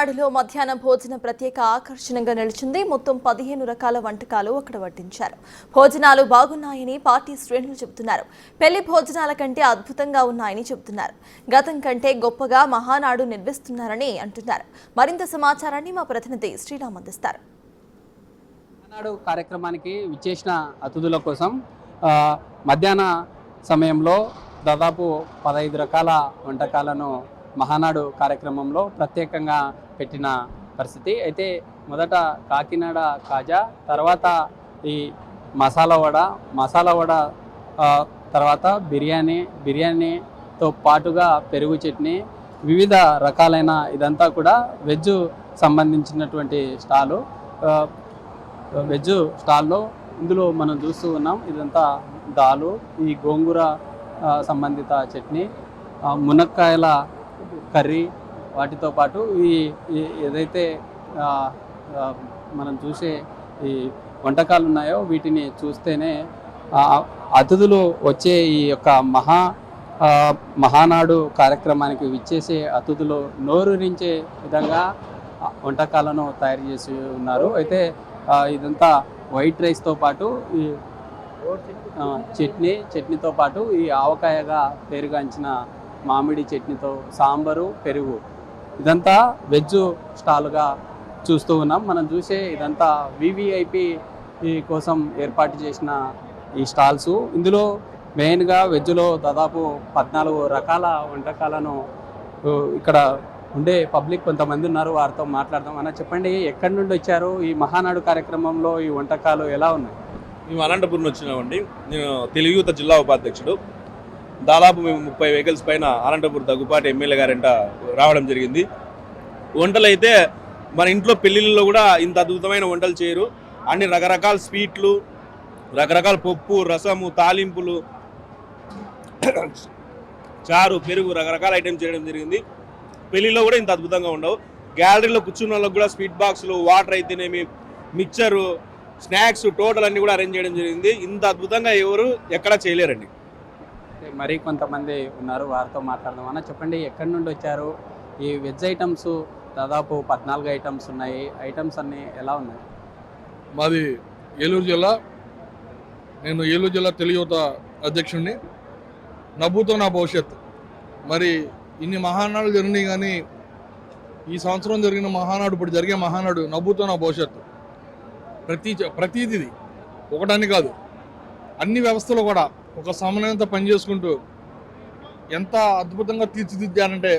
మహానాడులో మధ్యాహ్నం భోజనం ప్రత్యేక ఆకర్షణగా నిలిచింది. మొత్తం 15 రకాల వంటకాలు అక్కడ వడ్డించారు. భోజనాలు బాగున్నాయని పార్టీ శ్రేణులు చెబుతున్నారు. పెళ్లి భోజనాల కంటే అద్భుతంగా ఉన్నాయని చెబుతున్నారు. గతం కంటే గొప్పగా మహానాడు నిర్వహిస్తున్నారని అంటున్నారు. మరింత సమాచారాన్ని మా ప్రతినిధి శ్రీరామ్ అందిస్తారు. మహానాడు కార్యక్రమానికి విచ్చేసిన అతిథుల కోసం మధ్యాహ్న సమయంలో దాదాపు 15 రకాల వంటకాలను మహానాడు కార్యక్రమంలో ప్రత్యేకంగా పెట్టిన పరిస్థితి. అయితే మొదట కాకినాడ కాజా, తర్వాత ఈ మసాలా వడ, తర్వాత బిర్యానీతో పాటుగా పెరుగు చట్నీ, వివిధ రకాలైన ఇదంతా కూడా వెజ్ సంబంధించినటువంటి వెజ్ స్టాల్లో ఇందులో మనం చూస్తూ ఉన్నాం. ఇదంతా దాలు, ఈ గోంగూర సంబంధిత చట్నీ, మునక్కాయల కర్రీ, వాటితో పాటు ఈ ఏదైతే మనం చూసే ఈ వంటకాలు ఉన్నాయో వీటిని చూస్తేనే అతిథులు వచ్చే ఈ యొక్క మహానాడు కార్యక్రమానికి విచ్చేసే అతిథులు నోరూరించే విధంగా వంటకాలను తయారు చేసి ఉన్నారు. అయితే ఇదంతా వైట్ రైస్తో పాటు ఈ చట్నీతో పాటు ఈ ఆవకాయగా పేరుగాంచిన మామిడి చట్నీతో సాంబారు, పెరుగు, ఇదంతా వెజ్ స్టాల్గా చూస్తూ ఉన్నాం. మనం చూసే ఇదంతా వివిఐపి కోసం ఏర్పాటు చేసిన ఈ స్టాల్స్. ఇందులో మెయిన్గా వెజ్లో దాదాపు 14 రకాల వంటకాలను ఇక్కడ ఉండే పబ్లిక్ కొంతమంది ఉన్నారు, వారితో మాట్లాడదాం. అన్న, చెప్పండి, ఎక్కడి నుండి వచ్చారు? ఈ మహానాడు కార్యక్రమంలో ఈ వంటకాలు ఎలా ఉన్నాయి? మేము అనంతపురం వచ్చినామండి. నేను తెలుగు యువత జిల్లా ఉపాధ్యక్షుడు. దాదాపు మేము 30 వెహికల్స్ పైన అనంతపురం దగ్గుపాటి ఎమ్మెల్యే గారింట రావడం జరిగింది. వంటలు అయితే మన ఇంట్లో పెళ్ళిళ్ళలో కూడా ఇంత అద్భుతమైన వంటలు చేయరు. అన్ని రకరకాల స్వీట్లు, రకరకాల పప్పు, రసము, తాలింపులు, చారు, పెరుగు, రకరకాల ఐటమ్స్ చేయడం జరిగింది. పెళ్ళిలో కూడా ఇంత అద్భుతంగా ఉండవు. గ్యాలరీలో కూర్చున్న వాళ్ళకి కూడా స్వీట్ బాక్సులు, వాటర్ అయితేనేమి, మిక్చరు, స్నాక్స్, టోటల్ అన్ని కూడా అరేంజ్ చేయడం జరిగింది. ఇంత అద్భుతంగా ఎవరు ఎక్కడా చేయలేరండి. మరి కొంతమంది ఉన్నారు, వారితో మాట్లాడదాం. అన్న, చెప్పండి, ఎక్కడి నుండి వచ్చారు? ఈ వెజ్ ఐటమ్స్ దాదాపు 14 ఐటమ్స్ ఉన్నాయి. ఐటమ్స్ అన్నీ ఎలా ఉన్నాయి? మాది ఏలూరు జిల్లా. నేను ఏలూరు జిల్లా తెలుగు యువత అధ్యక్షుడిని. నవ్వుతో నా భవిష్యత్తు. మరి ఇన్ని మహానాడు జరిగినాయి, కానీ ఈ సంవత్సరం జరిగిన మహానాడు, ఇప్పుడు జరిగే మహానాడు నవ్వుతో నా భవిష్యత్తు. ప్రతిదీ ఒకటాన్ని కాదు, అన్ని వ్యవస్థలు కూడా ఒక సమన్వయంతో పనిచేసుకుంటూ ఎంత అద్భుతంగా తీర్చిదిద్దారంటే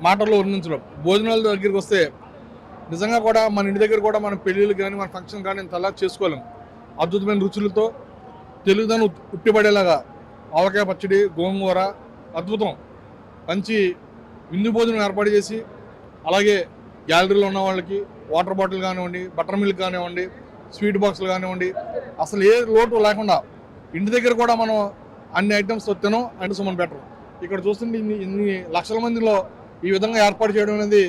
మాటల్లో వర్ణించడం. భోజనాల దగ్గరికి వస్తే నిజంగా కూడా మన ఇంటి దగ్గర కూడా మన పెళ్ళిళ్ళు కానీ మన ఫంక్షన్ కానీ ఇంతలా చేసుకోలేం. అద్భుతమైన రుచులతో తెలుగుదనం ఉట్టిపడేలాగా ఆవకాయ పచ్చడి, గోంగూర, అద్భుతం. మంచి విందు భోజనం ఏర్పాటు చేసి, అలాగే గ్యాలరీలో ఉన్న వాళ్ళకి వాటర్ బాటిల్ కానివ్వండి, బటర్ మిల్క్ కానివ్వండి, స్వీట్ బాక్సులు కానివ్వండి, అసలు ఏ లోటు లేకుండా ఇంటి దగ్గర కూడా మనం అన్ని ఐటమ్స్ తినం. ఐటమ్స్ మనం బెటర్. ఇక్కడ చూస్తుంటే ఇన్ని లక్షల మందిలో ఈ విధంగా ఏర్పాటు చేయడం అనేది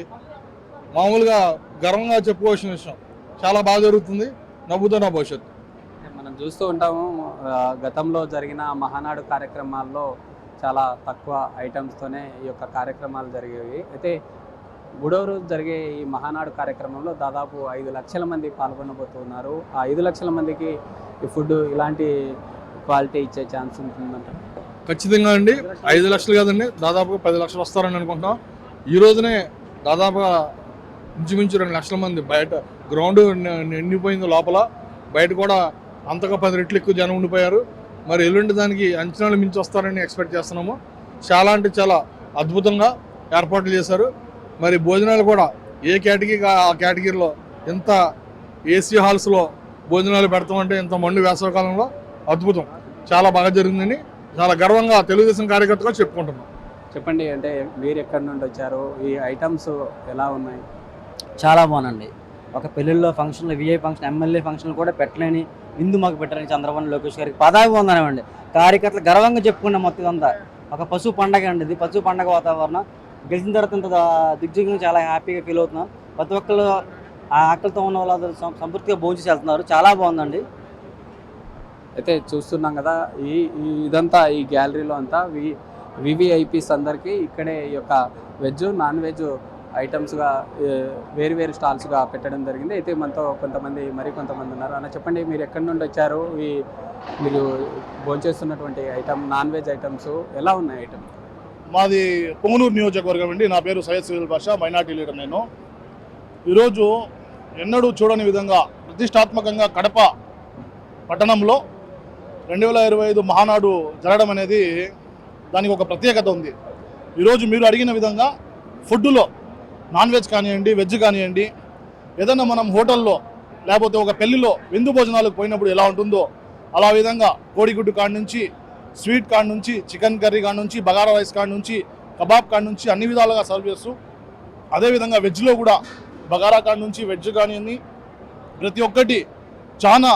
మామూలుగా గర్వంగా చెప్పుకోవాల్సిన విషయం. చాలా బాగా జరుగుతుంది. నవ్వుతో నా భవిష్యత్తు. మనం చూస్తూ ఉంటాము, గతంలో జరిగిన మహానాడు కార్యక్రమాల్లో చాలా తక్కువ ఐటమ్స్తోనే ఈ యొక్క కార్యక్రమాలు జరిగేవి. అయితే 3వ రోజు జరిగే ఈ మహానాడు కార్యక్రమంలో దాదాపు 5 లక్షల మంది పాల్గొనబోతున్నారు. ఆ 5 లక్షల మందికి ఈ ఫుడ్ ఇలాంటి క్వాలిటీ ఇచ్చే ఛాన్స్ ఉంటుందంట. ఖచ్చితంగా అండి. 5 లక్షలు కాదండి, దాదాపు 10 లక్షలు వస్తారని అనుకుంటున్నాం. ఈ రోజునే దాదాపుగా ఇంచుమించు 2 లక్షల మంది. బయట గ్రౌండ్ నిండిపోయింది, లోపల బయట కూడా అంతగా 10 రెట్లు ఎక్కువ జనం ఉండిపోయారు. మరి ఎల్లుండి దానికి అంచనాలు మించి వస్తారని ఎక్స్పెక్ట్ చేస్తున్నాము. చాలా అంటే చాలా అద్భుతంగా ఏర్పాట్లు చేశారు. మరి భోజనాలు కూడా ఏ కేటగిరీ ఆ కేటగిరీలో ఎంత ఏసీ హాల్స్లో భోజనాలు పెడతామంటే ఇంత మండు వేసవకాలంలో అద్భుతం. చాలా బాగా జరిగిందని చాలా గర్వంగా తెలుగుదేశం కార్యకర్తగా చెప్పుకుంటున్నాం. చెప్పండి, అంటే మీరు ఎక్కడి నుండి వచ్చారు? ఈ ఐటమ్స్ ఎలా ఉన్నాయి? చాలా బాగుందండి. ఒక పెళ్ళిళ్ళలో ఫంక్షన్లు, విఐ ఫంక్షన్, ఎమ్మెల్యే ఫంక్షన్లు కూడా పెట్టలేని ఇందు మాకు పెట్టారని చంద్రబాబు లోకేష్ గారికి పదావి ఉందనివ్వండి. కార్యకర్తలు గర్వంగా చెప్పుకునే మొత్తం అంతా ఒక పశువు పండగ అండి. ఇది పశువు పండగ వాతావరణం. గెలిచిన తర్వాత ఇంత దిగ్విజయంగా చాలా హ్యాపీగా ఫీల్ అవుతున్నాం. ప్రతి ఒక్కళ్ళు ఆ ఆకలితో ఉన్న వాళ్ళు సంతృప్తిగా భోజనం చేసి వెళ్తున్నారు. చాలా బాగుందండి. అయితే చూస్తున్నాం కదా, ఇదంతా ఈ గ్యాలరీలో అంతా వివిఐపీస్ అందరికీ ఇక్కడే ఈ యొక్క వెజ్, నాన్ వెజ్ ఐటమ్స్గా వేరు స్టాల్స్గా పెట్టడం జరిగింది. అయితే మనతో కొంతమంది ఉన్నారు. అన్న చెప్పండి, మీరు ఎక్కడి నుండి వచ్చారు? మీరు భోంచేస్తున్నటువంటి నాన్ వెజ్ ఐటమ్స్ ఎలా ఉన్నాయి? ఐటమ్ మాది పొంగనూరు నియోజకవర్గం అండి. నా పేరు సయ్యద్ సుహేల్ బాషా, మైనార్టీ లీడర్. నేను ఈరోజు ఎన్నడూ చూడని విధంగా ప్రతిష్టాత్మకంగా కడప పట్టణంలో 2025 మహానాడు జరగడం అనేది దానికి ఒక ప్రత్యేకత ఉంది. ఈరోజు మీరు అడిగిన విధంగా ఫుడ్లో నాన్ వెజ్ కానివ్వండి, వెజ్ కానివ్వండి, ఏదన్నా మనం హోటల్లో లేకపోతే ఒక పెళ్లిలో విందు భోజనాలకు పోయినప్పుడు ఎలా ఉంటుందో అలా విధంగా కోడిగుడ్డు కాడ నుంచి, స్వీట్ కాడ నుంచి, చికెన్ కర్రీ కాడ నుంచి, బగారా రైస్ కాడ నుంచి, కబాబ్ కాడ నుంచి అన్ని విధాలుగా సర్వ్ చేస్తూ, అదేవిధంగా వెజ్లో కూడా బగారా కాడ నుంచి వెజ్ కానివ్వండి ప్రతి ఒక్కటి చాలా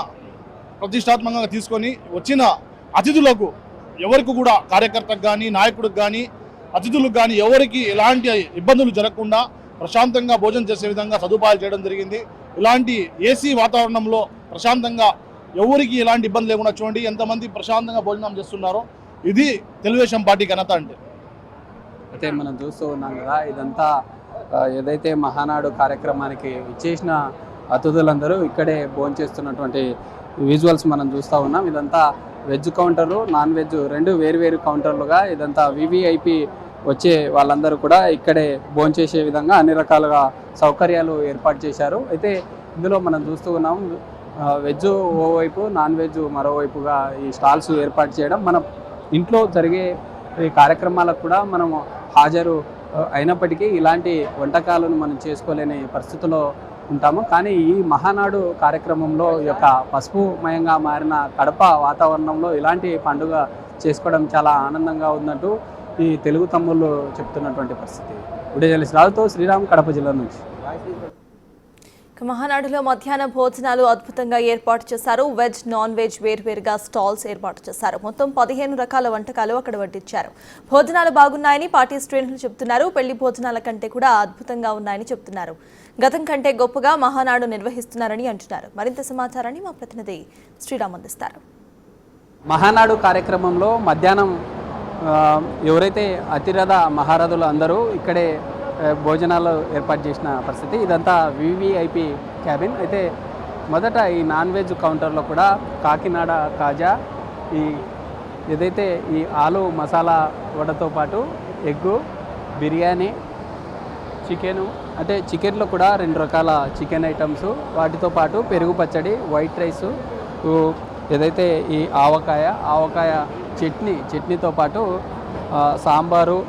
ప్రతిష్టాత్మకంగా తీసుకొని వచ్చిన అతిథులకు ఎవరికి కూడా కార్యకర్తకు కానీ, నాయకుడికి కానీ, అతిథులకు కానీ ఎవరికి ఎలాంటి ఇబ్బందులు జరగకుండా ప్రశాంతంగా భోజనం చేసే విధంగా సదుపాయాలు చేయడం జరిగింది. ఇలాంటి ఏసీ వాతావరణంలో ప్రశాంతంగా ఎవరికి ఎలాంటి ఇబ్బంది లేకుండా చూడండి ఎంతమంది ప్రశాంతంగా భోజనం చేస్తున్నారో. ఇది తెలుగుదేశం పార్టీ ఘనత అంటే. అయితే మనం చూస్తూ ఉన్నాం కదా, ఇదంతా ఏదైతే మహానాడు కార్యక్రమానికి ఇచ్చేసిన అతిథులందరూ ఇక్కడే భోంచేస్తున్నటువంటి విజువల్స్ మనం చూస్తూ ఉన్నాం. ఇదంతా వెజ్ కౌంటర్లు, నాన్ వెజ్ రెండు వేరు కౌంటర్లుగా ఇదంతా వివిఐపి వచ్చే వాళ్ళందరూ కూడా ఇక్కడే భోంచేసే విధంగా అన్ని రకాలుగా సౌకర్యాలు ఏర్పాటు చేశారు. అయితే ఇందులో మనం చూస్తూ ఉన్నాం వెజ్ ఓవైపు, నాన్ వెజ్ మరోవైపుగా ఈ స్టాల్స్ ఏర్పాటు చేయడం. మన ఇంట్లో జరిగే ఈ కార్యక్రమాలకు కూడా మనము హాజరు అయినప్పటికీ ఇలాంటి వంటకాలను మనం చేసుకోలేని పరిస్థితిలో ఉంటాము. కానీ ఈ మహానాడు కార్యక్రమంలో ఈ యొక్క పసుపుమయంగా మారిన కడప వాతావరణంలో ఇలాంటి పండుగ చేసుకోవడం చాలా ఆనందంగా ఉన్నట్టు ఈ తెలుగు తమ్ముళ్ళు చెప్తున్నటువంటి పరిస్థితి. ఉదయజలిసి రావుతో శ్రీరామ్, కడప జిల్లా నుంచి. మహానాడులో మధ్యాహ్న భోజనాలు అద్భుతంగా ఏర్పాటు చేశారు. వెజ్, నాన్ వెజ్ వేర్వేరుగా స్టాల్స్ ఏర్పాటు చేశారు. మొత్తం 15 రకాల వంటకాలు అక్కడ వడ్డించారు. భోజనాలు బాగున్నాయని పార్టీ శ్రేణులు చెబుతున్నారు. పెళ్లి భోజనాల కంటే కూడా అద్భుతంగా ఉన్నాయని చెబుతున్నారు. గతం కంటే గొప్పగా మహానాడు నిర్వహిస్తున్నారని అంటున్నారు. మరింత సమాచారాన్ని మా ప్రతినిధి శ్రీరామ్ అందిస్తారు. మహానాడు కార్యక్రమంలో మధ్యాహ్నం ఎవరైతే అతిరథ మహారథులు అందరూ ఇక్కడే భోజనాలు ఏర్పాటు చేసిన పరిస్థితి. ఇదంతా వివిఐపి క్యాబిన్. అయితే మొదట ఈ నాన్ వెజ్ కౌంటర్లో కూడా కాకినాడ కాజా, ఈ ఏదైతే ఈ ఆలు మసాలా వడతో పాటు ఎగ్గు, బిర్యానీ, చికెను, అంటే చికెన్లో కూడా 2 రకాల చికెన్ ఐటమ్స్, వాటితో పాటు పెరుగు పచ్చడి, వైట్ రైసు, ఏదైతే ఈ ఆవకాయ చట్నీతో పాటు సాంబారు,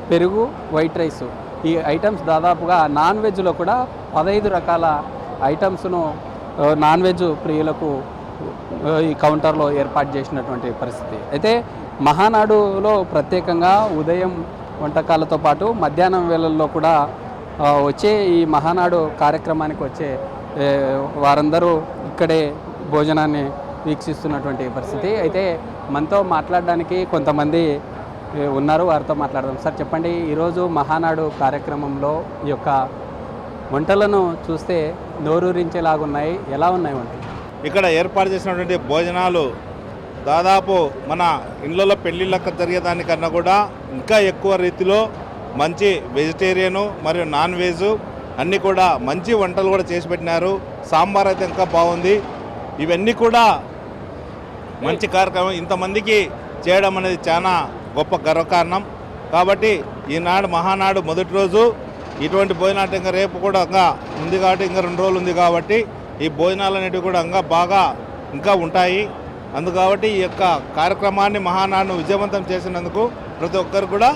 పెరుగు, వైట్ రైసు, ఈ ఐటమ్స్ దాదాపుగా నాన్ వెజ్లో కూడా 15 రకాల ఐటమ్స్ను నాన్ వెజ్ ప్రియులకు ఈ కౌంటర్లో ఏర్పాటు చేసినటువంటి పరిస్థితి. అయితే మహానాడులో ప్రత్యేకంగా ఉదయం వంటకాలతో పాటు మధ్యాహ్నం వేళల్లో కూడా వచ్చే ఈ మహానాడు కార్యక్రమానికి వచ్చే వారందరూ ఇక్కడే భోజనాన్ని వీక్షిస్తున్నటువంటి పరిస్థితి. అయితే మనతో మాట్లాడడానికి కొంతమంది ఉన్నారు, వారితో మాట్లాడదాం. సార్ చెప్పండి, ఈరోజు మహానాడు కార్యక్రమంలో ఈ యొక్క వంటలను చూస్తే నోరూరించేలాగున్నాయి. ఎలా ఉన్నాయి వంటలు? ఇక్కడ ఏర్పాటు చేసినటువంటి భోజనాలు దాదాపు మన ఇళ్ళలో పెళ్ళిళ్ళకి జరిగేదానికన్నా కూడా ఇంకా ఎక్కువ రీతిలో మంచి వెజిటేరియను మరియు నాన్ వెజ్ అన్నీ కూడా మంచి వంటలు కూడా చేసి పెట్టినారు. సాంబార్ అయితే ఇంకా బాగుంది. ఇవన్నీ కూడా మంచి కార్యక్రమం. ఇంతమందికి చేయడం అనేది చాలా గొప్ప గర్వకారణం. కాబట్టి ఈనాడు మహానాడు మొదటి రోజు ఇటువంటి భోజనాలు ఇంకా రేపు కూడా ఇంకా ఉంది కాబట్టి ఇంకా 2 రోజులు ఉంది కాబట్టి ఈ భోజనాలు అనేటివి కూడా ఇంకా ఉంటాయి. అందుకాబట్టి ఈ యొక్క కార్యక్రమాన్ని మహానాడును విజయవంతం చేసినందుకు ప్రతి ఒక్కరు కూడా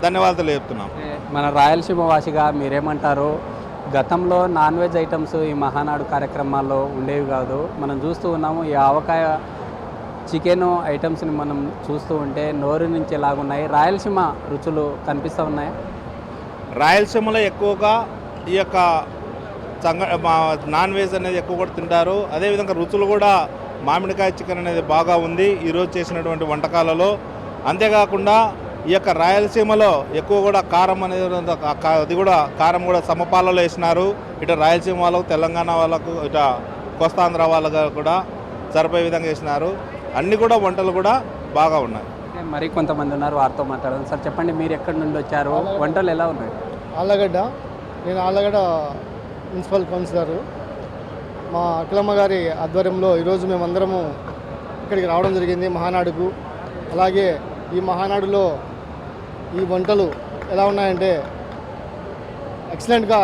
ధన్యవాదాలు చెప్తున్నాం. మన రాయలసీమ వాసిగా మీరేమంటారు? గతంలో నాన్ వెజ్ ఐటమ్స్ ఈ మహానాడు కార్యక్రమాల్లో ఉండేవి కాదు. మనం చూస్తూ ఉన్నాము ఈ ఆవకాయ, చికెన్ ఐటమ్స్ని మనం చూస్తూ ఉంటే నోరు నుంచి ఎలాగున్నాయి. రాయలసీమ రుచులు కనిపిస్తూ ఉన్నాయి. రాయలసీమలో ఎక్కువగా ఈ యొక్క నాన్ వెజ్ అనేది ఎక్కువ కూడా తింటారు. అదేవిధంగా రుచులు కూడా మామిడికాయ చికెన్ అనేది బాగా ఉంది ఈరోజు చేసినటువంటి వంటకాలలో. అంతేకాకుండా ఈ యొక్క రాయలసీమలో ఎక్కువ కూడా కారం అనేది అది కూడా కారం కూడా సమపాలలో వేసినారు. ఇటు రాయలసీమ వాళ్ళకు, తెలంగాణ వాళ్ళకు, ఇటు కోస్తాంధ్ర వాళ్ళకు కూడా సరిపోయే విధంగా వేసినారు. అన్నీ కూడా వంటలు కూడా బాగా ఉన్నాయి. మరి కొంతమంది ఉన్నారు, వారితో మాట్లాడదాం. సార్ చెప్పండి, మీరు ఎక్కడి నుండి వచ్చారు? వంటలు ఎలా ఉన్నాయి? ఆళ్ళగడ్డ. నేను ఆళ్ళగడ్డ మున్సిపల్ కౌన్సిలర్. మా అఖిలమ్మ గారి ఆధ్వర్యంలో ఈరోజు మేమందరము ఇక్కడికి రావడం జరిగింది మహానాడుకు. అలాగే ఈ మహానాడులో ఈ వంటలు ఎలా ఉన్నాయంటే ఎక్సలెంట్గా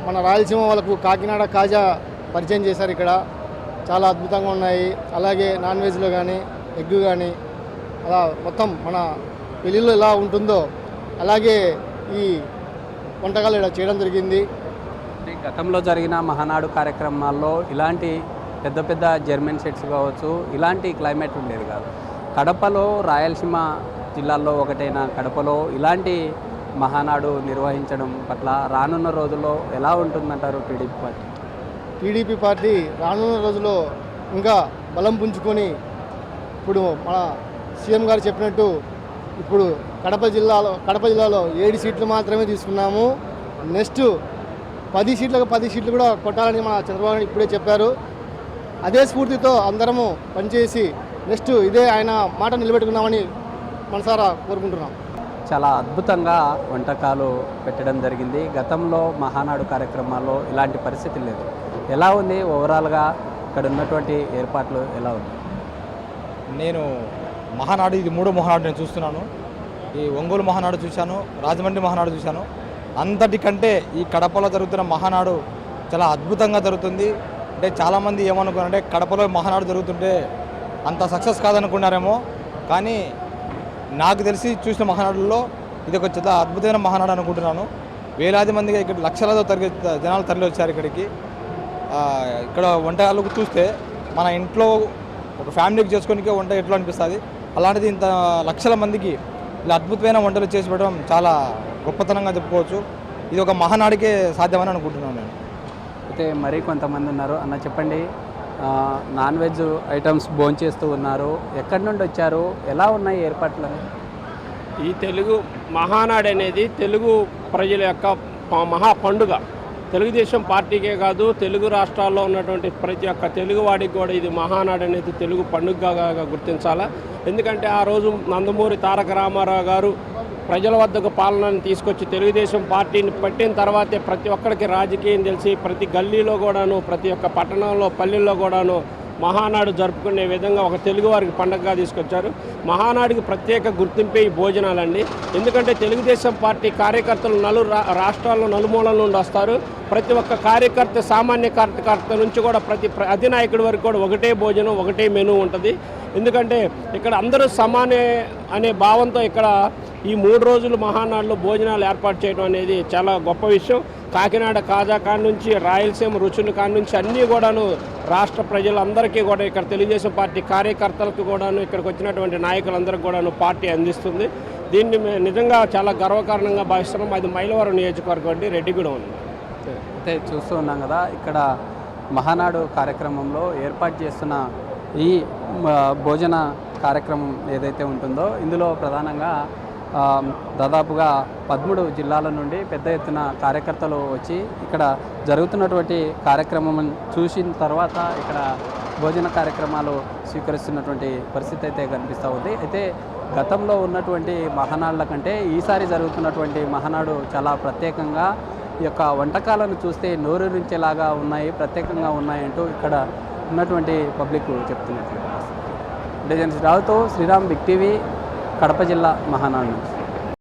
మన రాయలసీమ వాళ్ళకు కాకినాడ కాజా పరిచయం చేశారు. ఇక్కడ చాలా అద్భుతంగా ఉన్నాయి. అలాగే నాన్ వెజ్లో కానీ ఎగ్ కానీ అలా మొత్తం మన పెళ్ళిలో ఎలా ఉంటుందో అలాగే ఈ వంటకాలు ఇక్కడ చేయడం జరిగింది. గతంలో జరిగిన మహానాడు కార్యక్రమాల్లో ఇలాంటి పెద్ద పెద్ద జర్మన్ సెట్స్ కావచ్చు, ఇలాంటి క్లైమేట్ ఉండేది కాదు. కడపలో రాయలసీమ జిల్లాల్లో ఒకటైన కడపలో ఇలాంటి మహానాడు నిర్వహించడం పట్ల రానున్న రోజుల్లో ఎలా ఉంటుందంటారు టీడీపీ పార్టీ? టీడీపీ పార్టీ రానున్న రోజుల్లో ఇంకా బలం పుంజుకొని ఇప్పుడు మన సీఎం గారు చెప్పినట్టు ఇప్పుడు కడప జిల్లాలో 7 సీట్లు మాత్రమే తీసుకున్నాము. నెక్స్ట్ 10 సీట్లు కూడా కొట్టాలని మన చంద్రబాబు నాయుడు ఇప్పుడే చెప్పారు. అదే స్ఫూర్తితో అందరము పనిచేసి నెక్స్ట్ ఇదే ఆయన మాట నిలబెట్టుకున్నామని మనసారా కోరుకుంటున్నాం. చాలా అద్భుతంగా వంటకాలు పెట్టడం జరిగింది. గతంలో మహానాడు కార్యక్రమాల్లో ఇలాంటి పరిస్థితి లేదు. ఎలా ఉంది ఓవరాల్గా ఇక్కడ ఉన్నటువంటి ఏర్పాట్లు ఎలా ఉంది? నేను మహానాడు ఇది 3వ మహానాడు నేను చూస్తున్నాను. ఈ ఒంగోలు మహానాడు చూశాను, రాజమండ్రి మహానాడు చూశాను. అంతటికంటే ఈ కడపలో జరుగుతున్న మహానాడు చాలా అద్భుతంగా జరుగుతుంది. అంటే చాలామంది ఏమనుకున్నారంటే కడపలో మహానాడు జరుగుతుంటే అంత సక్సెస్ కాదనుకున్నారేమో, కానీ నాకు తెలిసి చూసిన మహానాడుల్లో ఇది ఒక చాలా అద్భుతమైన మహానాడు అనుకుంటున్నాను. వేలాది మందిగా ఇక్కడ లక్షలతో జనాలు తరలి వచ్చారు ఇక్కడికి. ఇక్కడ వంటకాలు చూస్తే మన ఇంట్లో ఒక ఫ్యామిలీకి చేసుకోనికే వంట ఎట్లా అనిపిస్తుంది, అలాంటిది ఇంత లక్షల మందికి ఇలా అద్భుతమైన వంటలు చేసి పెట్టడం చాలా గొప్పతనంగా చెప్పుకోవచ్చు. ఇది ఒక మహానాడికే సాధ్యమని అనుకుంటున్నాను నేను. అయితే మరీ కొంతమంది ఉన్నారు. అన్న చెప్పండి, నాన్ వెజ్ ఐటమ్స్ భోంచేస్తూ ఉన్నారు, ఎక్కడి నుండి వచ్చారు, ఎలా ఉన్నాయి ఏర్పాట్లు? ఈ తెలుగు మహానాడు అనేది తెలుగు ప్రజల యొక్క మహా పండుగ. తెలుగుదేశం పార్టీకే కాదు, తెలుగు రాష్ట్రాల్లో ఉన్నటువంటి ప్రతి ఒక్క తెలుగువాడికి కూడా ఇది మహానాడు అనేది తెలుగు పండుగగా గుర్తించాలా. ఎందుకంటే ఆ రోజు నందమూరి తారక రామారావు గారు ప్రజల వద్దకు పాలనను తీసుకొచ్చి తెలుగుదేశం పార్టీని పెట్టిన తర్వాతే ప్రతి ఒక్కరికి రాజకీయం తెలిసి ప్రతి గల్లీలో కూడాను, ప్రతి ఒక్క పట్టణంలో పల్లెల్లో కూడాను మహానాడు జరుపుకునే విధంగా ఒక తెలుగు వారికి పండుగగా తీసుకొచ్చారు. మహానాడుకి ప్రత్యేక గుర్తింపే ఈ భోజనాలండి. ఎందుకంటే తెలుగుదేశం పార్టీ కార్యకర్తలు రాష్ట్రాల్లో నలుమూలల నుండి వస్తారు. ప్రతి ఒక్క కార్యకర్త, సామాన్య కార్యకర్త నుంచి కూడా ప్రతి అధినాయకుడి వరకు కూడా ఒకటే భోజనం, ఒకటే మెనూ ఉంటుంది. ఎందుకంటే ఇక్కడ అందరూ సమానే అనే భావంతో ఇక్కడ ఈ 3 రోజులు మహానాడులో భోజనాలు ఏర్పాటు చేయడం అనేది చాలా గొప్ప విషయం. కాకినాడ కాజా కాడ నుంచి రాయలసీమ రుచుల కాడ నుంచి అన్నీ కూడాను రాష్ట్ర ప్రజలందరికీ కూడా ఇక్కడ తెలుగుదేశం పార్టీ కార్యకర్తలకు కూడాను ఇక్కడికి వచ్చినటువంటి నాయకులందరికీ కూడాను పార్టీ అందిస్తుంది. దీన్ని నిజంగా చాలా గర్వకారణంగా భావిస్తున్నాం. అది మైలవరం నియోజకవర్గం అండి, రెడ్డిగూడెం ఉంది. అయితే చూస్తూ ఉన్నాం కదా, ఇక్కడ మహానాడు కార్యక్రమంలో ఏర్పాటు చేస్తున్న ఈ భోజన కార్యక్రమం ఏదైతే ఉంటుందో ఇందులో ప్రధానంగా దాదాపుగా 13 జిల్లాల నుండి పెద్ద ఎత్తున కార్యకర్తలు వచ్చి ఇక్కడ జరుగుతున్నటువంటి కార్యక్రమం చూసిన తర్వాత ఇక్కడ భోజన కార్యక్రమాలు స్వీకరిస్తున్నటువంటి పరిస్థితి అయితే కనిపిస్తూ ఉంది. అయితే గతంలో ఉన్నటువంటి మహానాడుల కంటే ఈసారి జరుగుతున్నటువంటి మహానాడు చాలా ప్రత్యేకంగా ఈ యొక్క వంటకాలను చూస్తే నోరూరించేలాగా ఉన్నాయి, ప్రత్యేకంగా ఉన్నాయంటూ ఇక్కడ ఉన్నటువంటి పబ్లిక్ చెప్తున్నట్లు. డిజైన్స్ రావుతో శ్రీరామ్, బిగ్ టీవీ, కడప జిల్లా మహానాడు.